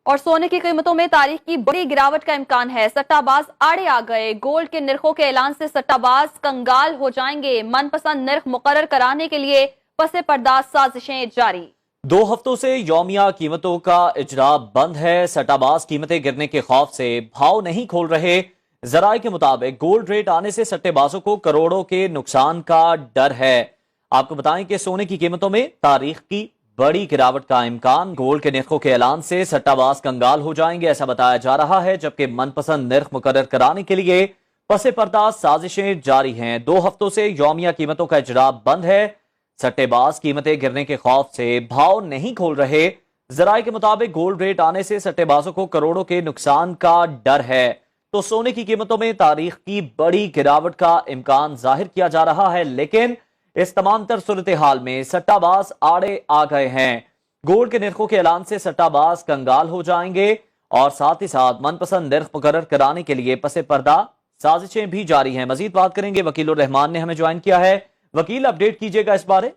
اور سونے کی قیمتوں میں تاریخ کی بڑی گراوٹ کا امکان ہے۔ سٹہ باز آڑے آ گئے۔ گولڈ کے نرخوں کے اعلان سے سٹہ باز کنگال ہو جائیں گے۔ من پسند نرخ مقرر کرانے کے لیے پس پردہ سازشیں جاری۔ 2 ہفتوں سے یومیہ قیمتوں کا اجرا بند ہے۔ سٹہ باز قیمتیں گرنے کے خوف سے بھاؤ نہیں کھول رہے۔ ذرائع کے مطابق گولڈ ریٹ آنے سے سٹے بازوں کو کروڑوں کے نقصان کا ڈر ہے۔ آپ کو بتائیں کہ سونے کی قیمتوں میں تاریخ کی بڑی گراوٹ کا امکان۔ گولڈ کے نرخوں کے اعلان سے سٹہ باز کنگال ہو جائیں گے ایسا بتایا جا رہا ہے، جبکہ من پسند نرخ مقرر کرانے کے لیے پس پردہ سازشیں جاری ہیں۔ 2 ہفتوں سے یومیہ قیمتوں کا اجرا بند ہے۔ سٹے باز قیمتیں گرنے کے خوف سے بھاؤ نہیں کھول رہے۔ ذرائع کے مطابق گولڈ ریٹ آنے سے سٹے بازوں کو کروڑوں کے نقصان کا ڈر ہے، تو سونے کی قیمتوں میں تاریخ کی بڑی گراوٹ کا امکان ظاہر کیا جا رہا ہے، لیکن اس تمام تر صورتحال میں سٹہ باز آڑے آ گئے ہیں۔ گولڈ کے نرخوں کے اعلان سے سٹہ باز کنگال ہو جائیں گے اور ساتھ ہی ساتھ من پسند نرخ مقرر کرانے کے لیے پس پردہ سازشیں بھی جاری ہیں۔ مزید بات کریں گے، وکیل الرحمان نے ہمیں جوائن کیا ہے۔ وکیل، اپڈیٹ کیجئے گا اس بارے۔